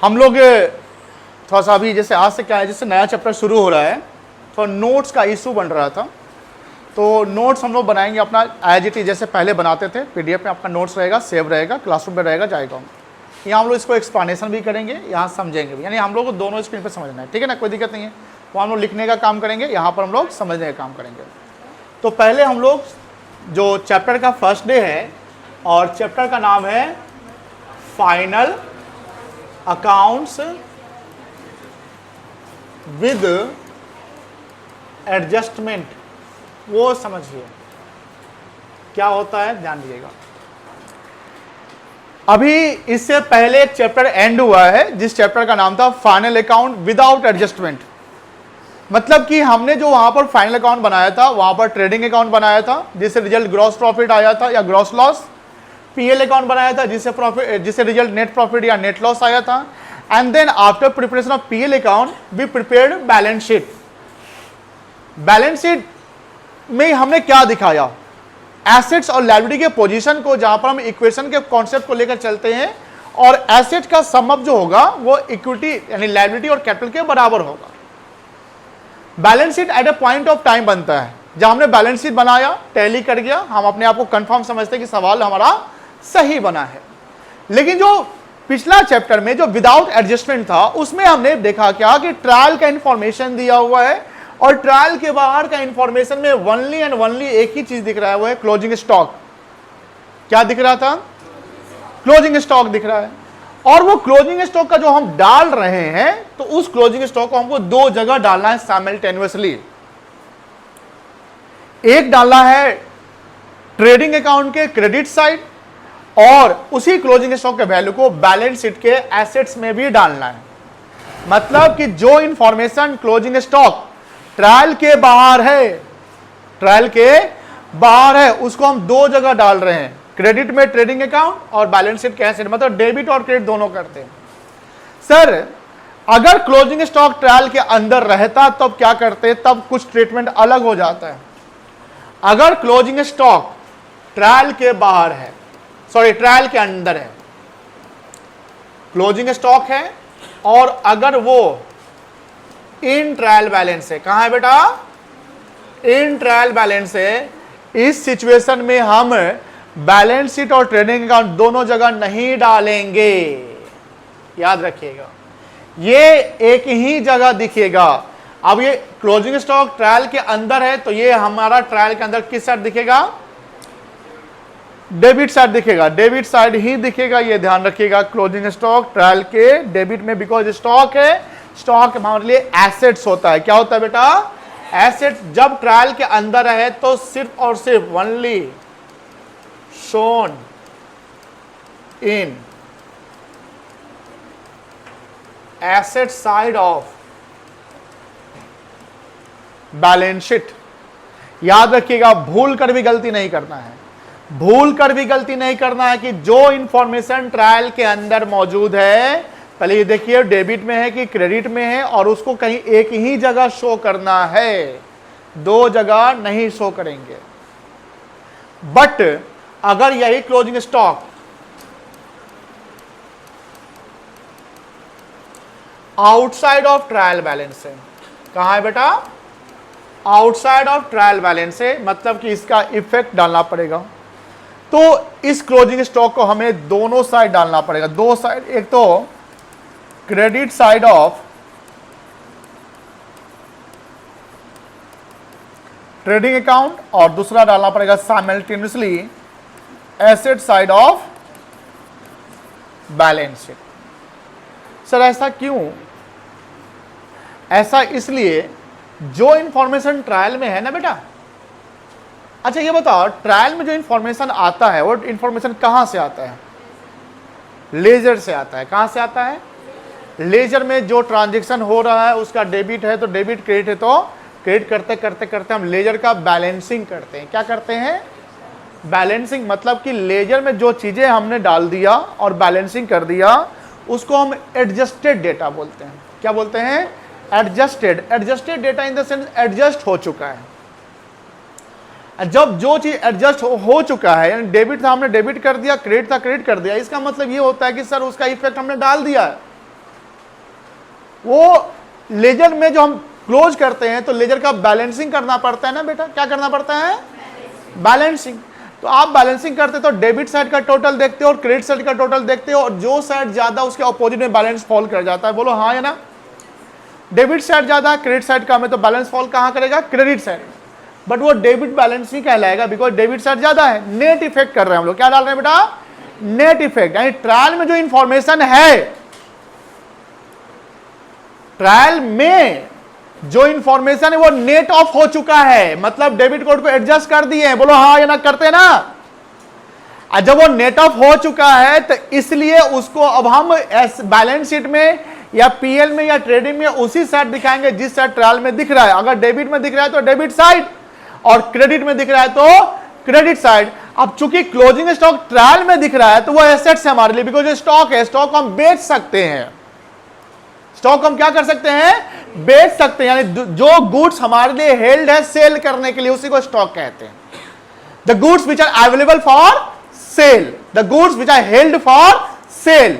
हम लोग थोड़ा सा अभी जैसे आज से क्या है, जैसे नया चैप्टर शुरू हो रहा है, थोड़ा नोट्स का इशू बन रहा था, तो नोट्स हम लोग बनाएंगे अपना एज इट इज जैसे पहले बनाते थे। पीडीएफ में आपका नोट्स रहेगा, सेव रहेगा, क्लासरूम में रहेगा, जाएगा। यहाँ हम लोग इसको एक्सप्लेनेशन भी करेंगे, यहाँ समझेंगे भी, यानी हम लोग को दोनों स्क्रीन पर समझना है, ठीक है ना, कोई दिक्कत नहीं है। तो हम लोग लिखने का काम करेंगे, यहाँ पर हम लोग समझने का काम करेंगे। तो पहले हम लोग जो चैप्टर का फर्स्ट डे है, और चैप्टर का नाम है फाइनल अकाउंट्स विद एडजस्टमेंट, वो समझिए क्या होता है, ध्यान दीजिएगा। अभी इससे पहले एक चैप्टर एंड हुआ है जिस चैप्टर का नाम था फाइनल अकाउंट विदाउट एडजस्टमेंट। मतलब कि हमने जो वहां पर फाइनल अकाउंट बनाया था, वहां पर ट्रेडिंग अकाउंट बनाया था जिससे रिजल्ट ग्रॉस प्रॉफिट आया था या ग्रॉस लॉस, पीएल अकाउंट बनाया था जिससे रिजल्ट नेट प्रॉफिट या नेट लॉस आया था। And then after preparation of PL account we prepared balance sheet. Balance sheet में हमने क्या दिखाया, एसेट्स और लायबिलिटी के पोजीशन को, जहां पर हम इक्वेशन के कॉन्सेप्ट को लेकर चलते हैं, और एसेट का सम अप जो होगा वो इक्विटी यानी लायबिलिटी और कैपिटल के बराबर होगा। Balance sheet at A point of time बनता है, जब हमने बैलेंस शीट बनाया, टैली कर गया, हम अपने आप को कंफर्म समझते कि सवाल हमारा सही बना है। लेकिन जो पिछला चैप्टर में जो विदाउट एडजस्टमेंट था, उसमें हमने देखा क्या कि ट्रायल का इंफॉर्मेशन दिया हुआ है, और ट्रायल के बाहर का इंफॉर्मेशन में ओनली एंड ओनली एक ही चीज दिख रहा है, वो है क्लोजिंग स्टॉक। क्या दिख रहा था? क्लोजिंग स्टॉक दिख रहा है। और वो क्लोजिंग स्टॉक का जो हम डाल रहे हैं, तो उस क्लोजिंग स्टॉक को हमको दो जगह डालना है साइमल्टेनियसली। एक डालना है ट्रेडिंग अकाउंट के क्रेडिट साइड, और उसी क्लोजिंग स्टॉक के वैल्यू को बैलेंस शीट के एसेट्स में भी डालना है। मतलब कि जो इंफॉर्मेशन क्लोजिंग स्टॉक ट्रायल के बाहर है, ट्रायल के बाहर है, उसको हम दो जगह डाल रहे हैं, क्रेडिट में ट्रेडिंग अकाउंट और बैलेंस शीट के एसेट, मतलब डेबिट और क्रेडिट दोनों करते हैं। सर अगर क्लोजिंग स्टॉक ट्रायल के अंदर रहता तब क्या करते, तब कुछ ट्रीटमेंट अलग हो जाता है। अगर क्लोजिंग स्टॉक ट्रायल के बाहर है, सॉरी ट्रायल के अंदर है, क्लोजिंग स्टॉक है, और अगर वो इन ट्रायल बैलेंस है, कहां है बेटा? इन ट्रायल बैलेंस है। इस सिचुएशन में हम बैलेंस शीट और ट्रेडिंग अकाउंट दोनों जगह नहीं डालेंगे, याद रखिएगा, ये एक ही जगह दिखेगा। अब ये क्लोजिंग स्टॉक ट्रायल के अंदर है, तो ये हमारा ट्रायल के अंदर किस साइड दिखेगा? डेबिट साइड दिखेगा, डेबिट साइड ही दिखेगा, ये ध्यान रखिएगा। क्लोजिंग स्टॉक ट्रायल के डेबिट में, बिकॉज स्टॉक है, स्टॉक हमारे लिए एसेट्स होता है। क्या होता है बेटा? एसेट्स। जब ट्रायल के अंदर है तो सिर्फ और सिर्फ only shown in asset side of balance sheet. याद रखिएगा, भूल कर भी गलती नहीं करना है, भूल कर भी गलती नहीं करना है कि जो इंफॉर्मेशन ट्रायल के अंदर मौजूद है, पहले ये देखिए डेबिट में है कि क्रेडिट में है, और उसको कहीं एक ही जगह शो करना है, दो जगह नहीं शो करेंगे। बट अगर यही closing stock outside of trial balance है, कहां है बेटा? आउटसाइड ऑफ ट्रायल बैलेंस है, मतलब कि इसका इफेक्ट डालना पड़ेगा। तो इस क्लोजिंग स्टॉक को हमें दोनों साइड डालना पड़ेगा, दो साइड, एक तो credit side of trading account, और दूसरा डालना पड़ेगा simultaneously asset side of balance sheet. Sir ऐसा क्यों? ऐसा इसलिए, जो इंफॉर्मेशन ट्रायल में है ना बेटा, अच्छा ये बताओ, ट्रायल में जो इंफॉर्मेशन आता है वो इंफॉर्मेशन कहां से आता है? लेजर से आता है। कहां से आता है? लेजर में जो ट्रांजैक्शन हो रहा है उसका डेबिट है तो डेबिट, क्रेडिट है तो क्रेडिट, करते करते करते हम लेजर का बैलेंसिंग करते हैं। क्या करते हैं? बैलेंसिंग। मतलब कि लेजर में जो चीजें हमने डाल दिया और बैलेंसिंग कर दिया, उसको हम एडजस्टेड डेटा बोलते हैं। क्या बोलते हैं? Adjusted. Adjusted data in the sense adjust हो चुका है। जब जो चीज एडजस्ट हो चुका है, यानी डेबिट था हमने डेबिट कर दिया, क्रेडिट था क्रेडिट कर दिया, इसका मतलब ये होता है कि सर उसका इफेक्ट हमने डाल दिया है। वो लेजर में जो हम क्लोज करते हैं तो लेजर का बैलेंसिंग करना पड़ता है ना बेटा, क्या करना पड़ता है? बैलेंसिंग। तो आप बैलेंसिंग करते तो डेबिट साइड का टोटल देखते हो और क्रेडिट साइड का टोटल देखते हो, और जो साइड ज्यादा उसके अपोजिट में बैलेंस फॉल कर जाता है। बोलो हाँ या ना? डेबिट साइड ज्यादा, क्रेडिट साइड कम है, तो बैलेंस फॉल कहां करेगा? Credit side. बट वो डेबिट बैलेंस ही कहलाएगा बिकॉज डेबिट साइड ज्यादा है। नेट इफेक्ट कर रहे हैं हम लोग, क्या डाल रहे हैं बेटा? Net effect. यानी ट्रायल में जो इंफॉर्मेशन है, ट्रायल में जो इंफॉर्मेशन है वो नेट ऑफ हो चुका है, मतलब डेबिट कोड को एडजस्ट कर दिए हैं। बोलो हाँ या ना? करते हैं ना? जब वो नेट ऑफ हो चुका है तो इसलिए उसको अब हम बैलेंस शीट में या पीएल में या ट्रेडिंग में उसी साइड दिखाएंगे जिस साइड ट्रायल में दिख रहा है। अगर डेबिट में दिख रहा है तो डेबिट साइड, और क्रेडिट में दिख रहा है तो क्रेडिट साइड। अब चूंकि क्लोजिंग स्टॉक ट्रायल में दिख रहा है तो वो एसेट्स है हमारे लिए, बिकॉज स्टॉक है, स्टॉक हम बेच सकते हैं। स्टॉक हम क्या कर सकते हैं? बेच सकते हैं। यानी जो गुड्स हमारे लिए हेल्ड है सेल करने के लिए, उसी को स्टॉक कहते हैं। The goods which are available for sale, the goods which are held for sale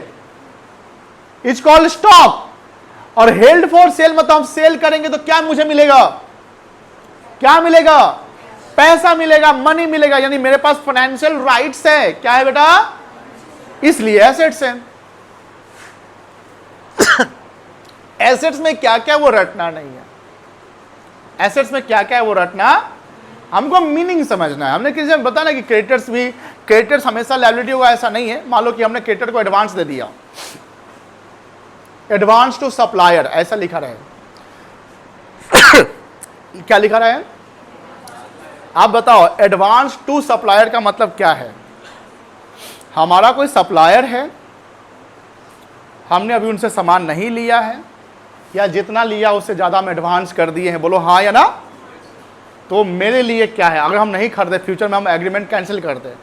is called stock. और हेल्ड फॉर सेल मतलब हम सेल करेंगे तो क्या मुझे मिलेगा? क्या मिलेगा? पैसा मिलेगा, मनी मिलेगा। यानी मेरे पास फाइनेंशियल राइट्स है। क्या है बेटा? इसलिए एसेट्स है। एसेट्स में क्या क्या वो रटना नहीं है। एसेट्स में क्या क्या है वो रटना, हमको मीनिंग समझना है। हमने किसी ने बताया ना कि क्रेडिटर्स भी, क्रेडिटर्स हमेशा लायबिलिटी होगा ऐसा नहीं है। मान लो कि हमने क्रेडिटर को एडवांस दे दिया, एडवांस टू सप्लायर ऐसा लिखा रहे क्या लिखा रहा है? आप बताओ, एडवांस टू सप्लायर का मतलब क्या है? हमारा कोई सप्लायर है, हमने अभी उनसे सामान नहीं लिया है, या जितना लिया उससे ज्यादा हम एडवांस कर दिए हैं। बोलो हाँ या ना? तो मेरे लिए क्या है? अगर हम नहीं खरीदे, फ्यूचर में हम एग्रीमेंट कैंसिल कर दे,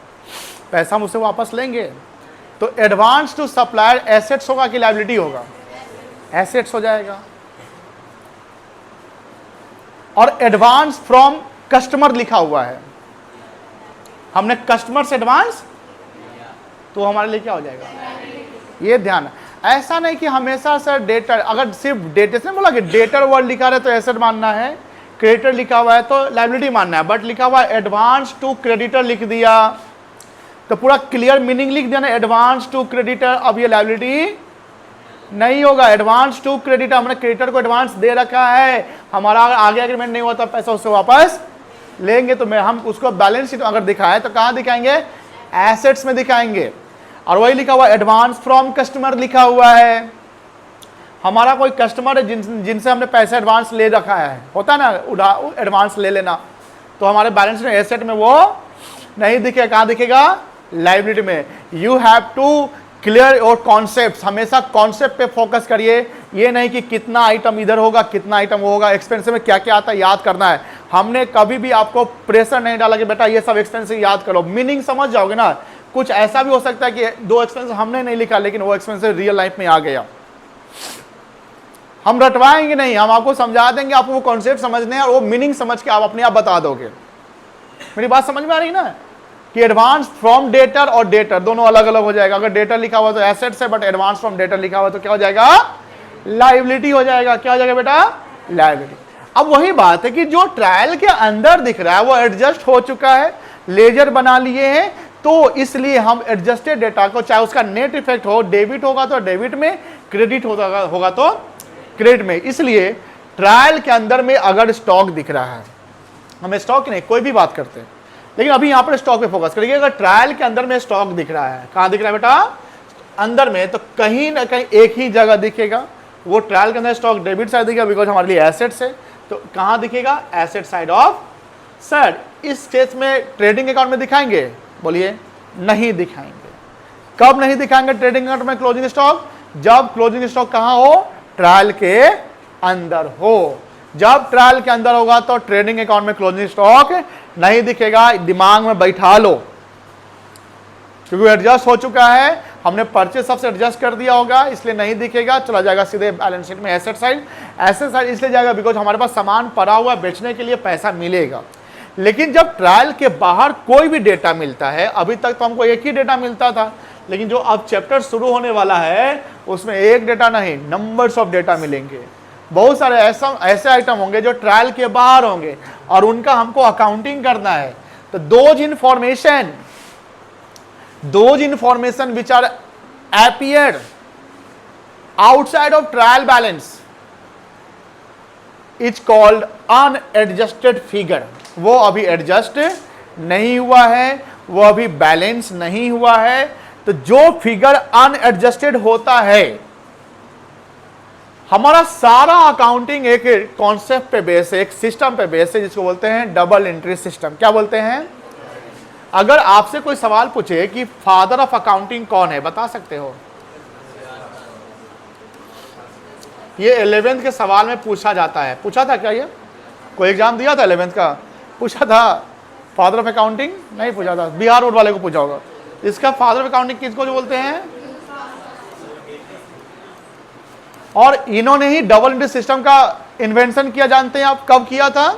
पैसा हम उससे वापस लेंगे। तो एडवांस टू सप्लायर एसेट्स होगा कि लायबिलिटी होगा? एसेट्स हो जाएगा। और एडवांस फ्रॉम कस्टमर लिखा हुआ है, हमने कस्टमर से एडवांस, तो हमारे लिए क्या हो जाएगा? ये ध्यान। ऐसा नहीं कि हमेशा सर डेटर, अगर सिर्फ डेटर से बोला कि डेटर वर्ड लिखा रहे तो एसेट मानना है, क्रेडिटर लिखा हुआ है तो लायबिलिटी मानना है। बट लिखा हुआ है एडवांस टू क्रेडिटर लिख दिया तो पूरा क्लियर मीनिंग लिख दिया ना, एडवांस टू क्रेडिटर। अब ये लायबिलिटी नहीं होगा। एडवांस टू क्रेडिटर, हमने क्रेडिटर को एडवांस दे रखा है, हमारा आगे एग्रीमेंट नहीं हुआ तो पैसा उससे वापस लेंगे। तो हम उसको बैलेंस शीट अगर दिखाएं तो कहां दिखाएंगे? एसेट्स में दिखाएंगे। और वही लिखा हुआ एडवांस फ्रॉम कस्टमर लिखा हुआ है, हमारा कोई कस्टमर है जिनसे हमने पैसा एडवांस ले रखा है, होता है ना एडवांस ले लेना, तो हमारे बैलेंस में एसेट में वो नहीं दिखेगा। कहां दिखेगा? लायबिलिटी में। You have to clear your concept, हमेशा कॉन्सेप्ट पे फोकस करिए। ये नहीं कि कितना आइटम इधर होगा, कितना आइटम वो होगा, एक्सपेंसिव में क्या क्या आता है याद करना है। हमने कभी भी आपको प्रेशर नहीं डाला कि बेटा ये सब एक्सपेंसिव याद करो, मीनिंग समझ जाओगे ना। कुछ ऐसा भी हो सकता है कि दो एक्सपेंसिव हमने नहीं लिखा लेकिन वो एक्सपेंसिव रियल लाइफ में आ गया, हम रटवाएंगे नहीं, हम आपको समझा देंगे, आपको वो कॉन्सेप्ट समझने हैं और वो मीनिंग समझ के आप अपने आप बता दोगे। मेरी बात समझ में आ रही ना कि एडवांस फ्रॉम डेटर और डेटर दोनों अलग अलग हो जाएगा। अगर डेटर लिखा हुआ तो एसेट्स है, बट एडवांस फ्रॉम डेटर लिखा हुआ तो क्या हो जाएगा? लायबिलिटी हो जाएगा। क्या हो जाएगा बेटा? लायबिलिटी। अब वही बात है कि जो ट्रायल के अंदर दिख रहा है वो एडजस्ट हो चुका है, लेजर बना लिए हैं, तो इसलिए हम एडजस्टेड डेटा को, चाहे उसका नेट इफेक्ट हो, डेबिट होगा तो डेबिट में, क्रेडिट होगा तो क्रेडिट में। इसलिए ट्रायल के अंदर में अगर स्टॉक दिख रहा है, हम स्टॉक नहीं कोई भी बात करते हैं, लेकिन अभी यहां पर स्टॉक पे फोकस करिए। अगर ट्रायल के अंदर में स्टॉक दिख रहा है, कहां दिख रहा है बेटा? अंदर में, तो कहीं ना कहीं एक ही जगह दिखेगा। वो ट्रायल के अंदर स्टॉक डेबिट साइड दिखेगा बिकॉज हमारे लिए एसेट्स है, तो कहां दिखेगा? Asset side of sir. इस केस में ट्रेडिंग अकाउंट में दिखाएंगे? बोलिए नहीं दिखाएंगे। कब नहीं दिखाएंगे ट्रेडिंग अकाउंट में क्लोजिंग स्टॉक? जब क्लोजिंग स्टॉक कहां हो? ट्रायल के अंदर हो। जब ट्रायल के अंदर होगा तो ट्रेडिंग अकाउंट में क्लोजिंग स्टॉक नहीं दिखेगा। दिमाग में बैठा लो, क्योंकि एडजस्ट हो चुका है, हमने परचेज सबसे एडजस्ट कर दिया होगा, इसलिए नहीं दिखेगा, चला जाएगा सीधे बैलेंस शीट में एसेट साइड। एसेट साइड इसलिए जाएगा बिकॉज हमारे पास सामान पड़ा हुआ है, बेचने के लिए पैसा मिलेगा। लेकिन जब ट्रायल के बाहर कोई भी डेटा मिलता है, अभी तक तो हमको एक ही डेटा मिलता था, लेकिन जो अब चैप्टर शुरू होने वाला है उसमें एक डेटा नहीं, नंबर्स ऑफ डेटा मिलेंगे। बहुत सारे ऐसे आइटम होंगे जो ट्रायल के बाहर होंगे और उनका हमको अकाउंटिंग करना है। तो those information which are appeared outside of trial balance is called unadjusted figure। वो अभी एडजस्ट नहीं हुआ है, वो अभी बैलेंस नहीं हुआ है। तो जो फिगर अनएडजस्टेड होता है, हमारा सारा अकाउंटिंग एक कॉन्सेप्ट पे बेस है, एक सिस्टम पे बेस है, जिसको बोलते हैं डबल एंट्री सिस्टम। क्या बोलते हैं? अगर आपसे कोई सवाल पूछे कि फादर ऑफ अकाउंटिंग कौन है, बता सकते हो? ये 11th के सवाल में पूछा जाता है। पूछा था क्या? ये कोई एग्जाम दिया था 11th का? पूछा था फादर ऑफ अकाउंटिंग? नहीं पूछा था, बिहार बोर्ड वाले को पूछा होगा। इसका फादर ऑफ अकाउंटिंग किसको जो बोलते हैं? और इन्होंने ही डबल एंट्री सिस्टम का इन्वेंशन किया। जानते हैं आप कब किया था?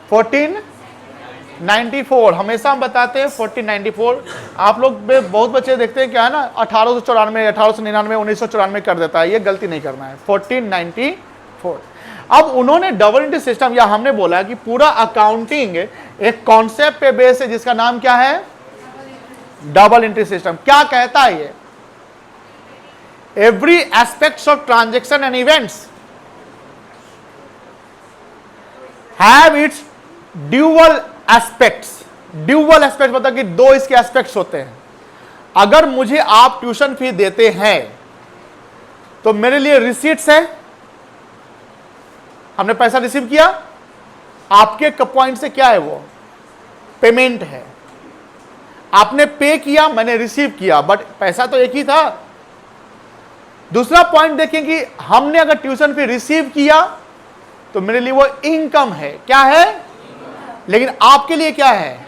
1494। हमेशा हम बताते हैं 1494। आप लोग में बहुत बच्चे देखते हैं क्या है ना, 1894, 1899, 1994 कर देता है। ये गलती नहीं करना है, 1494। अब उन्होंने डबल एंट्री सिस्टम, या हमने बोला कि पूरा अकाउंटिंग एक कॉन्सेप्ट पे बेस है जिसका नाम क्या है? Double entry system. क्या कहता है ये? Every aspects of transaction and events have it's dual aspects. Dual aspect मतलब कि दो इसके एस्पेक्ट्स होते हैं। अगर मुझे आप ट्यूशन फीस देते हैं तो मेरे लिए रिसीट्स है, हमने पैसा रिसीव किया। आपके पॉइंट से क्या है? वो पेमेंट है। आपने पे किया, मैंने रिसीव किया, बट पैसा तो एक ही था। दूसरा पॉइंट देखें कि हमने अगर ट्यूशन फी रिसीव किया तो मेरे लिए वो इनकम है। क्या है? लेकिन आपके लिए क्या है?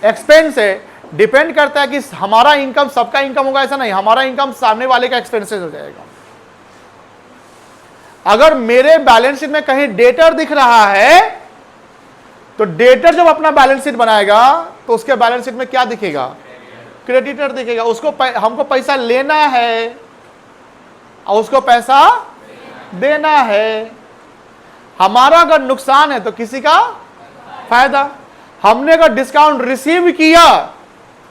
एक्सपेंस है। डिपेंड करता है कि हमारा इनकम सबका इनकम होगा, ऐसा नहीं। हमारा इनकम सामने वाले का एक्सपेंसेस हो जाएगा। अगर मेरे बैलेंस शीट में कहीं डेटर दिख रहा है तो डेटर जब अपना बैलेंस शीट बनाएगा तो उसके बैलेंस शीट में क्या दिखेगा? क्रेडिटर दिखेगा। उसको हमको पैसा लेना है और उसको पैसा देना है। हमारा अगर नुकसान है तो किसी का फायदा। हमने अगर डिस्काउंट रिसीव किया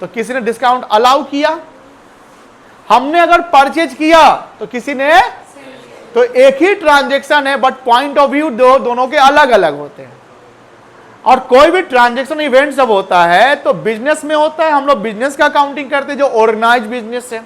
तो किसी ने डिस्काउंट अलाउ किया। हमने अगर परचेज किया तो किसी ने, तो एक ही ट्रांजैक्शन है बट पॉइंट ऑफ व्यू दोनों के अलग अलग होते हैं। और कोई भी ट्रांजैक्शन इवेंट जब होता है तो बिजनेस में होता है। हम लोग बिजनेस का अकाउंटिंग करते हैं, जो ऑर्गेनाइज बिजनेस है।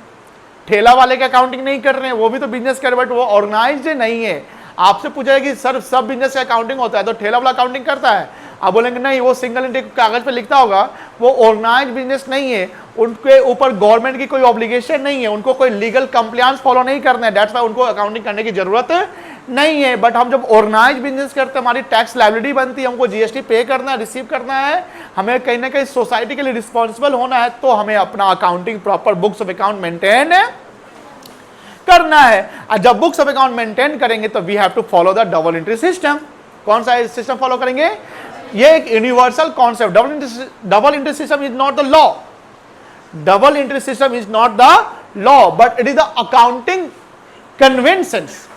ठेला वाले का अकाउंटिंग नहीं कर रहे हैं, वो भी तो बिजनेस कर रहे, बट वो ऑर्गेनाइज नहीं है। आपसे पूछा है कि सर सब बिजनेस का अकाउंटिंग होता है तो ठेला वाला अकाउंटिंग करता है? आप बोलेंगे नहीं, वो सिंगल एंट्री कागज पे लिखता होगा। वो ऑर्गेनाइज बिजनेस नहीं है, उनके ऊपर गवर्नमेंट की कोई ऑब्लिगेशन नहीं है, उनको कोई लीगल कंप्लायंस फॉलो नहीं करना है। दैट्स व्हाई उनको अकाउंटिंग करने की जरूरत नहीं है। बट हम जब ऑर्गेनाइज बिजनेस करते हैं, हमारी टैक्स लायबिलिटी बनती है, हमको जीएसटी पे करना है, रिसीव करना है, हमें कहीं ना कहीं सोसाइटी के लिए रिस्पॉन्सिबल होना है, तो हमें अपना accounting proper books of account maintain करना है। और जब बुक्स ऑफ अकाउंट मेंटेन करेंगे तो we have to follow the double entry system. कौन सा सिस्टम फॉलो करेंगे? ये एक universal concept. Double entry system is not the law. Double entry system is not the law, but it is the accounting conventions,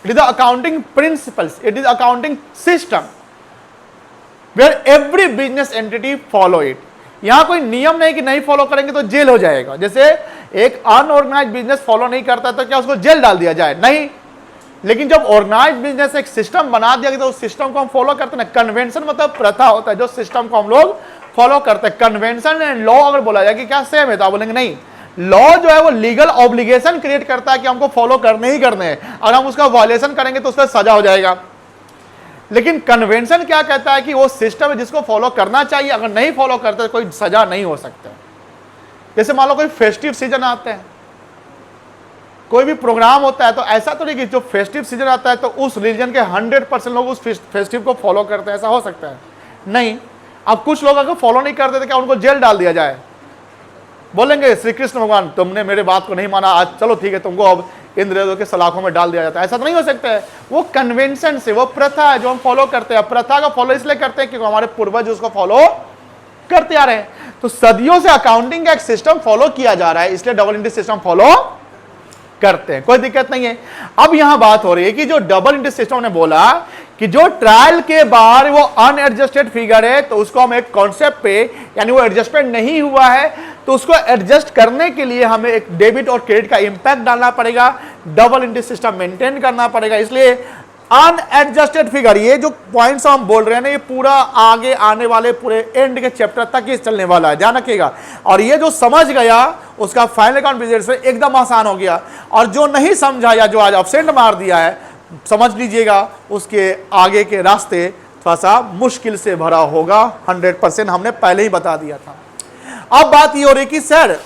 it is the accounting principles, it is accounting system where every business entity follow it. यहां कोई नियम नहीं कि नहीं follow करेंगे तो jail हो जाएगा। जैसे एक अनऑर्गेनाइज बिजनेस फॉलो नहीं करता तो क्या उसको जेल डाल दिया जाए? नहीं। लेकिन जब ऑर्गेनाइज बिजनेस एक सिस्टम बना दिया गया तो उस सिस्टम को हम फॉलो करते हैं। कन्वेंशन मतलब प्रथा होता है, जो सिस्टम को हम लोग फॉलो करते हैं। कन्वेंशन एंड लॉ अगर बोला जाए कि क्या सेम है तो आप बोलेंगे नहीं। लॉ जो है वो लीगल ऑब्लिगेशन क्रिएट करता है कि हमको फॉलो करने ही करने हैं, और हम उसका वायलेशन करेंगे तो उस पर सजा हो जाएगा। लेकिन कन्वेंशन क्या कहता है कि वो सिस्टम है जिसको फॉलो करना चाहिए, अगर नहीं फॉलो करते तो कोई सजा नहीं हो सकता। जैसे मान लो कोई फेस्टिव सीजन आता है, कोई भी प्रोग्राम होता है, तो ऐसा तो नहीं कि जो फेस्टिव सीजन आता है तो उस रीजन के 100% लोग उस फेस्टिव को फॉलो करते हैं, ऐसा हो सकता है? नहीं। अब कुछ लोग अगर फॉलो नहीं करते तो क्या उनको जेल डाल दिया जाए? बोलेंगे श्री कृष्ण भगवान तुमने मेरे बात को नहीं माना, आज चलो ठीक है तुमको अब इंद्रदेव के सलाखों में डाल दिया जाता है। ऐसा तो नहीं हो सकता है। वो कन्वेंशन से, वो प्रथा है जो हम फॉलो करते हैं। प्रथा का फॉलो इसलिए करते हैं क्योंकि हमारे पूर्वज उसको फॉलो करते आ रहे हैं। तो सदियों से अकाउंटिंग का एक सिस्टम फॉलो किया जा रहा है, इसलिए डबल एंट्री सिस्टम फॉलो करते हैं, कोई दिक्कत नहीं है। अब यहां बात हो रही है कि जो डबल इंटरेस्ट सिस्टम ने बोला कि जो ट्रायल के बाहर वो अनएडजस्टेड फिगर है, तो उसको हम एक कॉन्सेप्ट पे, यानी वो एडजस्टमेंट नहीं हुआ है, तो उसको एडजस्ट करने के लिए हमें एक डेबिट और क्रेडिट का इंपैक्ट डालना पड़ेगा, डबल इंटरेस्ट सिस्टम मेंटेन करना पड़ेगा। इसलिए अनएडजस्टेड फिगर, ये जो पॉइंट्स हम बोल रहे हैं ना, ये पूरा आगे आने वाले पूरे एंड के चैप्टर तक ये चलने वाला है, ध्यान रखिएगा। और ये जो समझ गया उसका फाइनल अकाउंट बिजनेस में एकदम आसान हो गया, और जो नहीं समझा या जो आज एब्सेंट मार दिया है, समझ लीजिएगा उसके आगे के रास्ते थोड़ा सा मुश्किल से भरा होगा। 100% हमने पहले ही बता दिया था। अब बात ये हो रही कि सर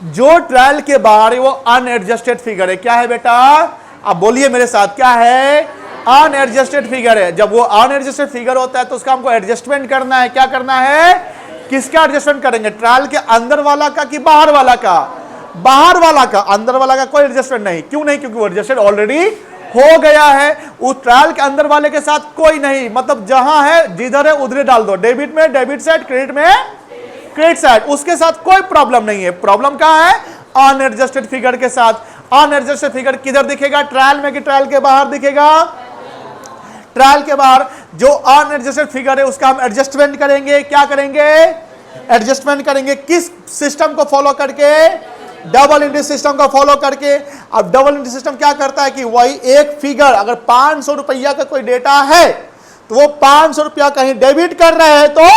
जो ट्रायल के बाहर वो अनएडजस्टेड फिगर है, क्या है बेटा? अब बोलिए मेरे साथ, क्या है? अनएडजस्टेड फिगर है। जब वो अनएडजस्टेड फिगर होता है तो उसका हमको एडजस्टमेंट करना है। क्या करना है? किसका एडजस्टमेंट करेंगे? ट्रायल के अंदर वाला का कि बाहर वाला का? बाहर वाला का। अंदर वाला का कोई एडजस्टमेंट नहीं। क्यों नहीं? क्योंकि वो एडजस्टेड ऑलरेडी हो गया है। उस ट्रायल के अंदर वाले के साथ कोई नहीं, मतलब जहां है जिधर है उधर डाल दो। डेबिट में डेबिट साइड, क्रेडिट में क्रेडिट साइड, उसके साथ कोई प्रॉब्लम नहीं है। प्रॉब्लम कहां है? अनएडजस्टेड फिगर के साथ। अनएडजस्टेड फिगर किधर दिखेगा? ट्रायल में कि ट्रायल के बाहर दिखेगा? ट्रायल के बाहर। जो अनएडजस्टेड फिगर है उसका हम एडजस्टमेंट करेंगे। क्या करेंगे? एडजस्टमेंट करेंगे। किस सिस्टम को फॉलो करके? डबल इंटरेस्ट सिस्टम को फॉलो करके। अब डबल इंटरेस्ट सिस्टम क्या करता है कि वही एक फिगर, अगर 500 रुपया का कोई डेटा है तो वो 500 रुपया कहीं डेबिट कर रहे हैं तो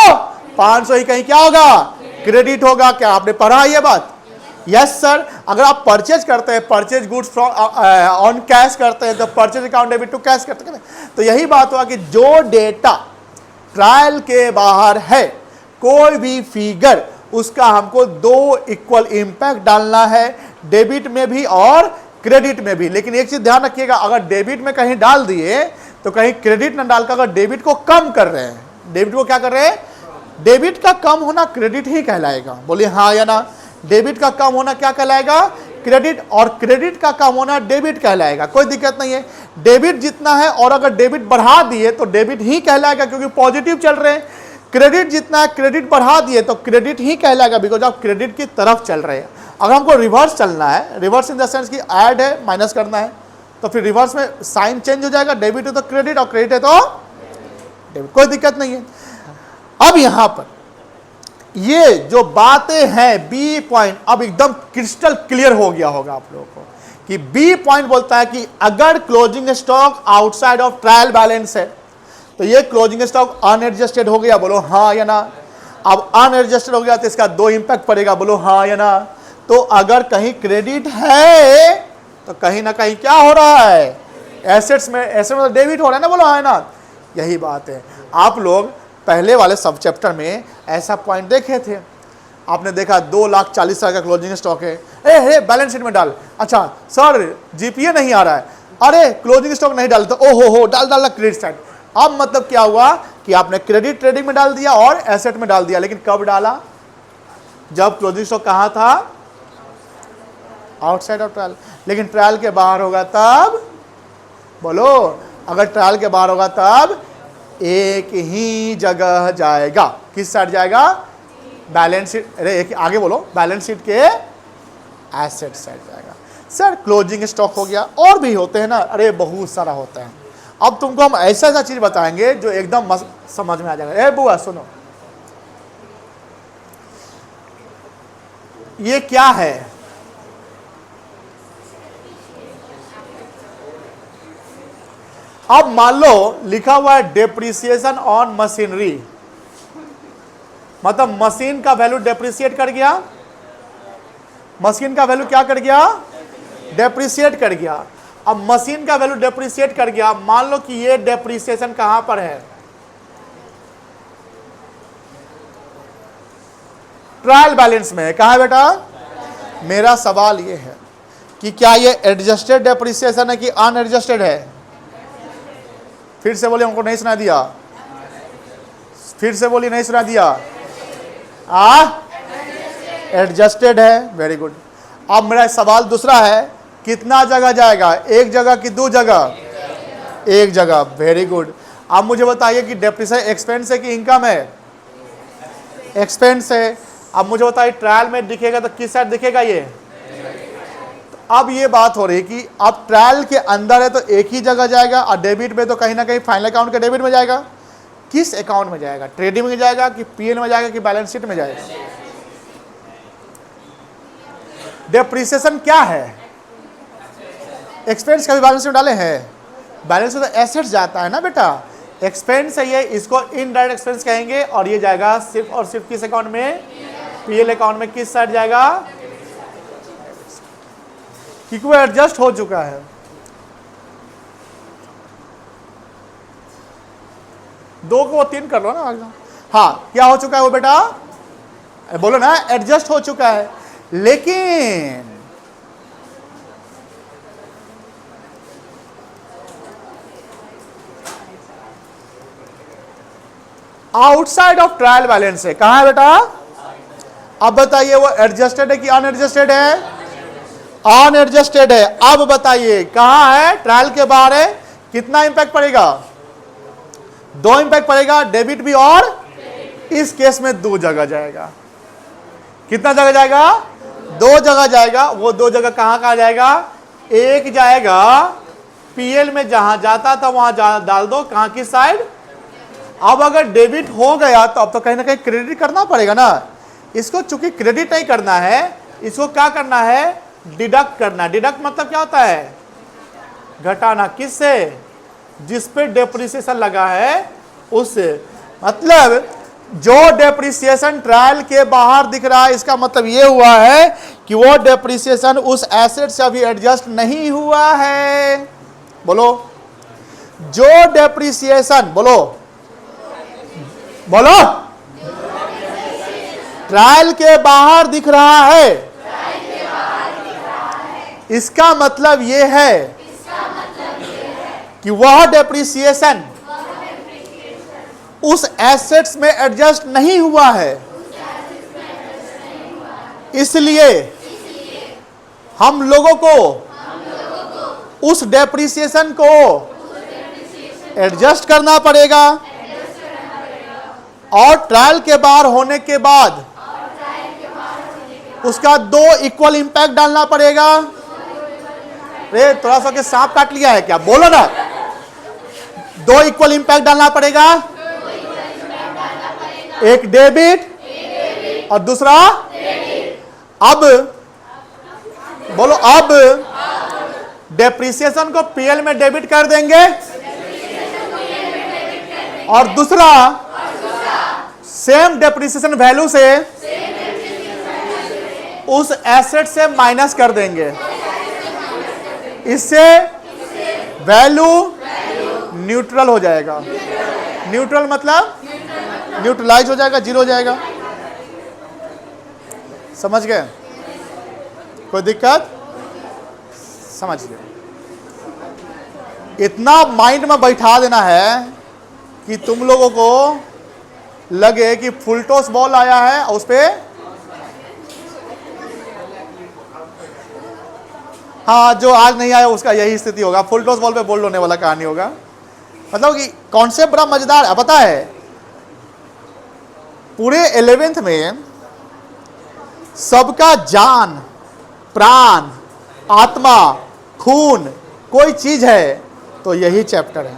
500 ही कहीं क्या होगा? क्रेडिट होगा। क्या आपने पढ़ा ये बात? Yes sir. अगर आप परचेज करते हैं, परचेज गुड्स ऑन कैश करते हैं, तो purchase account debit to cash करते हैं। तो यही बात हुआ कि जो डेटा ट्रायल के बाहर है, कोई भी फिगर, उसका हमको दो इक्वल इंपैक्ट डालना है, डेबिट में भी और क्रेडिट में भी। लेकिन एक चीज ध्यान रखिएगा, अगर डेबिट में कहीं डाल दिए तो कहीं क्रेडिट न डालकर अगर डेबिट को कम कर रहे हैं, डेबिट को क्या कर रहे हैं? डेबिट का कम होना क्रेडिट ही कहलाएगा। बोलिए हाँ या ना? डेबिट का कम होना क्या कहलाएगा? क्रेडिट। और क्रेडिट का कम होना डेबिट कहलाएगा। कोई दिक्कत नहीं है। डेबिट जितना है और अगर डेबिट बढ़ा दिए तो डेबिट ही कहलाएगा, क्योंकि पॉजिटिव चल रहे हैं। क्रेडिट जितना है, क्रेडिट बढ़ा दिए तो क्रेडिट ही कहलाएगा, बिकॉज आप क्रेडिट की तरफ चल रहे हैं। अगर हमको रिवर्स चलना है, रिवर्स इन द सेंस कि ऐड है, माइनस करना है, तो फिर रिवर्स में साइन चेंज हो जाएगा। डेबिट है तो क्रेडिट और क्रेडिट है तो डेबिट। कोई दिक्कत नहीं है। अब यहां पर ये जो बातें हैं, बी पॉइंट अब एकदम क्रिस्टल क्लियर हो गया होगा आप लोगों को कि बी पॉइंट बोलता है कि अगर closing stock outside of trial balance है तो ये क्लोजिंग स्टॉक अनएडजस्टेड हो गया। बोलो हाँ या ना? अब अनएडजस्टेड हो गया तो इसका दो इंपैक्ट पड़ेगा। बोलो हाँ या ना? तो अगर कहीं क्रेडिट है तो कहीं ना कहीं क्या हो रहा है? एसेट्स में, एसेट में डेबिट हो रहा है ना? बोलो हाँ या ना? यही बात है। आप लोग पहले वाले सब चैप्टर में ऐसा पॉइंट देखे थे। आपने देखा 2,40,000 का क्लोजिंग स्टॉक है, ए बैलेंस शीट में डाल। अच्छा सर जीपीए नहीं आ रहा है, अरे क्लोजिंग स्टॉक नहीं डाल, तो ओहो हो डाल क्रेडिट साइड। अब मतलब क्या हुआ कि आपने क्रेडिट ट्रेडिंग में डाल दिया और एसेट में डाल दिया। लेकिन कब डाला? जब क्लोजिंग स्टॉक कहां था? Outside of trial. लेकिन ट्रायल के बाहर होगा तब? बोलो, अगर ट्रायल के बाहर होगा तब एक ही जगह जाएगा। किस साइड जाएगा? बैलेंस शीट, अरे एक आगे बोलो, बैलेंस शीट के एसेट साइड जाएगा। सर क्लोजिंग स्टॉक हो गया, और भी होते हैं ना? अरे बहुत सारा होता है। अब तुमको हम ऐसा ऐसा चीज बताएंगे जो एकदम समझ में आ जाएगा। ए बुआ सुनो, ये क्या है? अब मान लो लिखा हुआ है डेप्रिसिएशन ऑन मशीनरी, मतलब मशीन का वैल्यू डेप्रिसिएट कर गया। मशीन का वैल्यू क्या कर गया? डेप्रिसिएट कर गया। अब मशीन का वैल्यू डेप्रिसिएट कर गया, मान लो कि ये डेप्रिसिएशन कहां पर है? ट्रायल बैलेंस में है। कहां है बेटा? मेरा सवाल ये है कि क्या ये एडजस्टेड डेप्रिसिएशन है कि अनएडजस्टेड है? फिर से बोलिए, हमको नहीं सुना दिया। फिर से बोलिए, नहीं सुना दिया। एडजस्टेड है। Very good. अब मेरा सवाल दूसरा है, कितना जगह जाएगा? एक जगह कि दो जगह? एक जगह। Very good. अब मुझे बताइए कि डेप्रिसिएशन एक्सपेंस है कि इनकम है? एक्सपेंस है। अब मुझे बताइए ट्रायल में दिखेगा तो किस साइड दिखेगा? ये तो अब ये बात हो रही कि अब ट्रायल के अंदर है तो एक ही जगह जाएगा, और डेबिट में तो कहीं ना कहीं फाइनल अकाउंट के डेबिट में जाएगा। किस अकाउंट में जाएगा? ट्रेडिंग में जाएगा कि पीएल में जाएगा कि बैलेंस शीट में जाएगा? डेप्रिसिएशन क्या है? एक्सपेंस कभी बैलेंस में डाले हैं? बैलेंस में तो एसेट्स जाता है ना बेटा, एक्सपेंस है ये, इसको इनडायरेक्ट एक्सपेंस कहेंगे, और ये जाएगा सिर्फ और सिर्फ किस अकाउंट में? पीएल अकाउंट में। किस साइड जाएगा? क्योंकि वो एडजस्ट हो चुका है। दो को तीन कर लो ना। हाँ, क्या हो चुका है वो बेटा? बोलो ना, एडजस्ट हो चुका है। लेकिन आउटसाइड ऑफ ट्रायल बैलेंस है। कहां है बेटा? अब बताइए वो एडजस्टेड है कि अनएडजस्टेड है? अनएडजस्टेड है। अब बताइए कहां है? ट्रायल के बाहर है। कितना इंपैक्ट पड़ेगा? दो इंपैक्ट पड़ेगा, डेबिट भी और इस केस में दो जगह जाएगा। कितना जगह जाएगा? दो जगह जाएगा। वो दो जगह कहां कहां जाएगा? एक जाएगा पीएल में, जहां जाता था वहां डाल दो। कहां की साइड? अब अगर डेबिट हो गया तो अब तो कहीं ना कहीं क्रेडिट करना पड़ेगा ना। इसको चूंकि क्रेडिट नहीं करना है, इसको क्या करना है? डिडक्ट करना। डिडक्ट मतलब क्या होता है? घटाना। किससे? जिस पे डेप्रिसिएशन लगा है उससे। मतलब जो डेप्रिसिएशन ट्रायल के बाहर दिख रहा है, इसका मतलब ये हुआ है कि वो डेप्रिसिएशन उस एसेट से अभी एडजस्ट नहीं हुआ है। बोलो, जो डेप्रिसिएशन, बोलो बोलो, ट्रायल के बाहर दिख रहा है, इसका मतलब ये है कि वह डेप्रिसिएशन उस एसेट्स में एडजस्ट नहीं हुआ है। इसलिए हम लोगों को उस डेप्रिसिएशन को एडजस्ट करना पड़ेगा, और ट्रायल के बाहर होने के बाद उसका दो इक्वल इंपैक्ट डालना पड़ेगा। रे थोड़ा सा के सांप काट लिया है क्या? बोलो ना। दो इक्वल इंपैक्ट डालना पड़ेगा, एक डेबिट और दूसरा अब बोलो, अब डेप्रिसिएशन को पीएल में डेबिट कर देंगे, और दूसरा सेम डेप्रिसिएशन वैल्यू से उस एसेट से माइनस कर देंगे। इससे वैल्यू न्यूट्रल हो जाएगा। न्यूट्रल मतलब न्यूट्रलाइज हो जाएगा, जीरो हो जाएगा। समझ गए? कोई दिक्कत? समझ गए? इतना माइंड में बैठा देना है कि तुम लोगों को लगे कि फुल टॉस बॉल आया है और उस पे हाँ, जो आज नहीं आया उसका यही स्थिति होगा। फुल टॉस बॉल पे बोल्ड होने वाला कहानी होगा। मतलब कि कॉन्सेप्ट बड़ा मजेदार है। पता है, पूरे 11th में सबका जान, प्राण, आत्मा, खून कोई चीज है तो यही चैप्टर है,